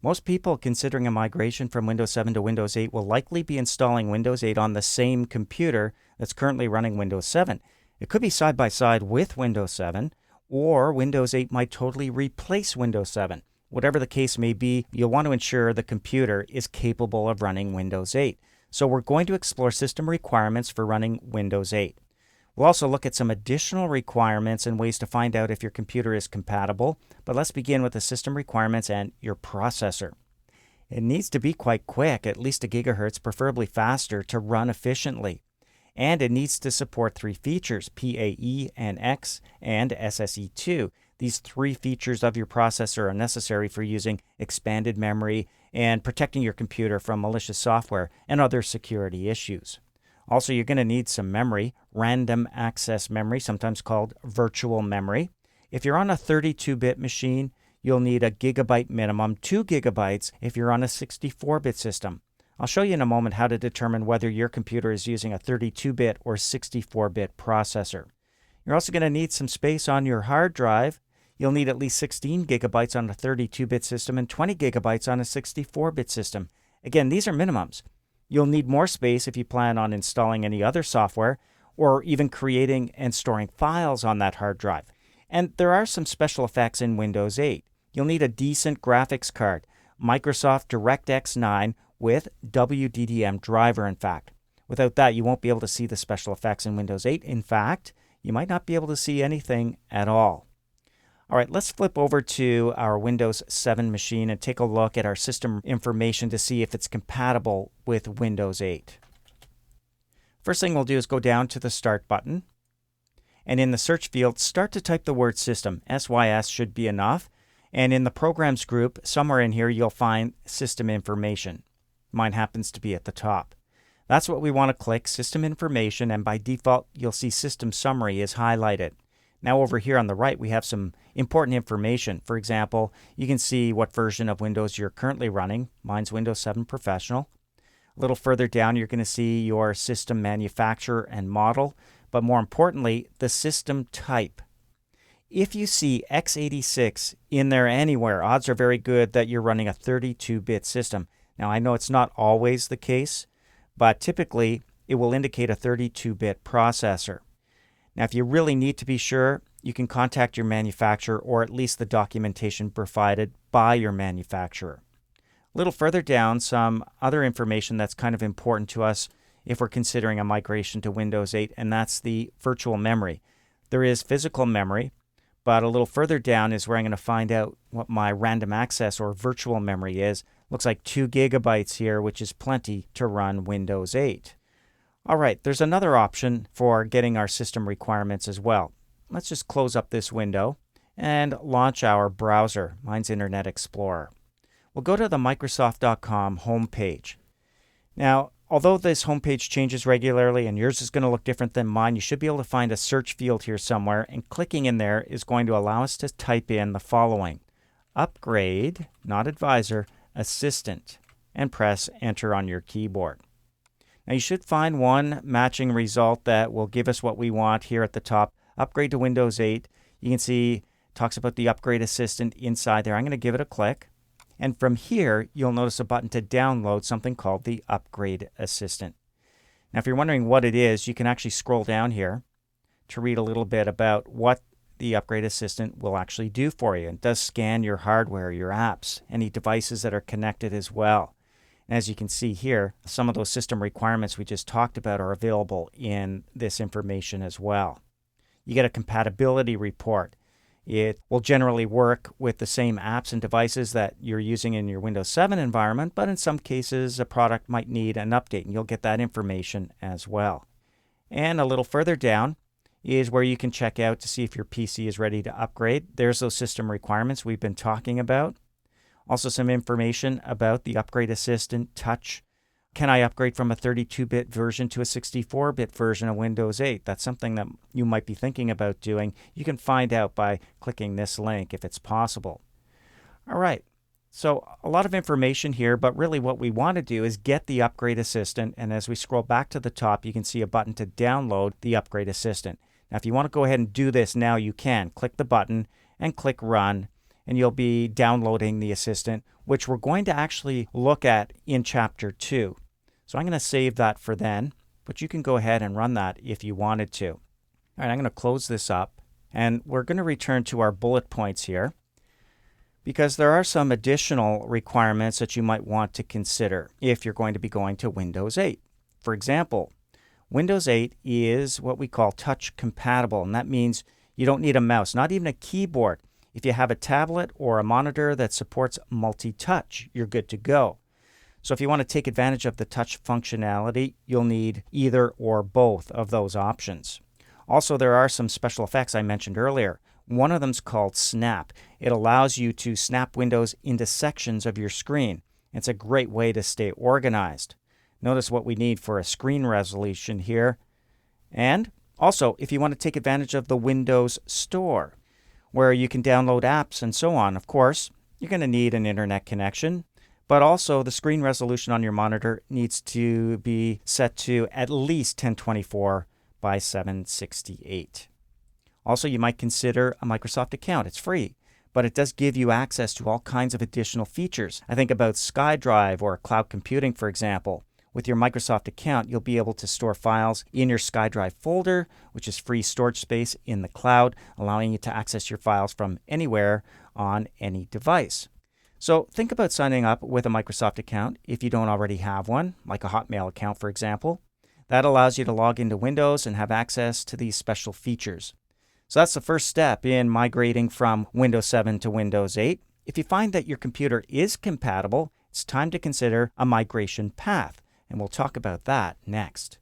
Most people considering a migration from Windows 7 to Windows 8 will likely be installing Windows 8 on the same computer that's currently running Windows 7. It could be side by side with Windows 7, or Windows 8 might totally replace Windows 7. Whatever the case may be, you'll want to ensure the computer is capable of running Windows 8. So we're going to explore system requirements for running Windows 8. We'll also look at some additional requirements and ways to find out if your computer is compatible, but let's begin with the system requirements and your processor. It needs to be quite quick, at least a gigahertz, preferably faster, to run efficiently. And it needs to support three features, PAE and X and SSE2. These three features of your processor are necessary for using expanded memory and protecting your computer from malicious software and other security issues. Also, you're going to need some memory, random access memory, sometimes called virtual memory. If you're on a 32-bit machine, you'll need a gigabyte minimum, 2 gigabytes if you're on a 64-bit system. I'll show you in a moment how to determine whether your computer is using a 32-bit or 64-bit processor. You're also going to need some space on your hard drive. You'll need at least 16 gigabytes on a 32-bit system and 20 gigabytes on a 64-bit system. Again, these are minimums. You'll need more space if you plan on installing any other software or even creating and storing files on that hard drive. And there are some special effects in Windows 8. You'll need a decent graphics card, Microsoft DirectX 9 with WDDM driver, in fact. Without that, you won't be able to see the special effects in Windows 8. In fact, you might not be able to see anything at all. All right, let's flip over to our Windows 7 machine and take a look at our system information to see if it's compatible with Windows 8. First thing we'll do is go down to the Start button. And in the search field, start to type the word System. SYS should be enough. And in the Programs group, somewhere in here, you'll find System Information. Mine happens to be at the top. That's what we want to click, System Information, and by default, you'll see System Summary is highlighted. Now over here on the right, we have some important information. For example, you can see what version of Windows you're currently running. Mine's Windows 7 Professional. A little further down, you're going to see your system manufacturer and model, but more importantly, the system type. If you see x86 in there anywhere, odds are very good that you're running a 32-bit system. Now, I know it's not always the case, but typically it will indicate a 32-bit processor. Now, if you really need to be sure, you can contact your manufacturer or at least the documentation provided by your manufacturer. A little further down, some other information that's kind of important to us if we're considering a migration to Windows 8, and that's the virtual memory. There is physical memory, but a little further down is where I'm going to find out what my random access or virtual memory is. Looks like 2 gigabytes here, which is plenty to run Windows 8. All right, there's another option for getting our system requirements as well. Let's just close up this window and launch our browser. Mine's Internet Explorer. We'll go to the Microsoft.com homepage. Now, although this homepage changes regularly and yours is going to look different than mine, you should be able to find a search field here somewhere, and clicking in there is going to allow us to type in the following: Upgrade, not Advisor, Assistant, and press Enter on your keyboard. Now you should find one matching result that will give us what we want here at the top. Upgrade to Windows 8. You can see it talks about the Upgrade Assistant inside there. I'm going to give it a click. And from here, you'll notice a button to download something called the Upgrade Assistant. Now, if you're wondering what it is, you can actually scroll down here to read a little bit about what the Upgrade Assistant will actually do for you. It does scan your hardware, your apps, any devices that are connected as well. And as you can see here, some of those system requirements we just talked about are available in this information as well. You get a compatibility report. It will generally work with the same apps and devices that you're using in your Windows 7 environment, but in some cases a product might need an update, and you'll get that information as well. And a little further down is where you can check out to see if your PC is ready to upgrade. There's those system requirements we've been talking about. Also some information about the Upgrade Assistant Touch. Can I upgrade from a 32-bit version to a 64-bit version of Windows 8? That's something that you might be thinking about doing. You can find out by clicking this link if it's possible. All right, so a lot of information here, but really what we want to do is get the Upgrade Assistant, and as we scroll back to the top, you can see a button to download the Upgrade Assistant. Now, if you want to go ahead and do this now, you can. Click the button and click Run, and you'll be downloading the assistant, which we're going to actually look at in Chapter 2. So I'm going to save that for then, but you can go ahead and run that if you wanted to. All right, I'm going to close this up, and we're going to return to our bullet points here, because there are some additional requirements that you might want to consider if you're going to be going to Windows 8. For example, Windows 8 is what we call touch compatible, and that means you don't need a mouse, not even a keyboard. If you have a tablet or a monitor that supports multi-touch, you're good to go. So if you want to take advantage of the touch functionality, you'll need either or both of those options. Also, there are some special effects I mentioned earlier. One of them is called Snap. It allows you to snap windows into sections of your screen. It's a great way to stay organized. Notice what we need for a screen resolution here. And also, if you want to take advantage of the Windows Store, where you can download apps and so on, of course, you're going to need an internet connection. But also, the screen resolution on your monitor needs to be set to at least 1024 by 768. Also, you might consider a Microsoft account. It's free, but it does give you access to all kinds of additional features. I think about SkyDrive or cloud computing, for example. With your Microsoft account, you'll be able to store files in your SkyDrive folder, which is free storage space in the cloud, allowing you to access your files from anywhere on any device. So think about signing up with a Microsoft account if you don't already have one, like a Hotmail account, for example. That allows you to log into Windows and have access to these special features. So that's the first step in migrating from Windows 7 to Windows 8. If you find that your computer is compatible, it's time to consider a migration path, and we'll talk about that next.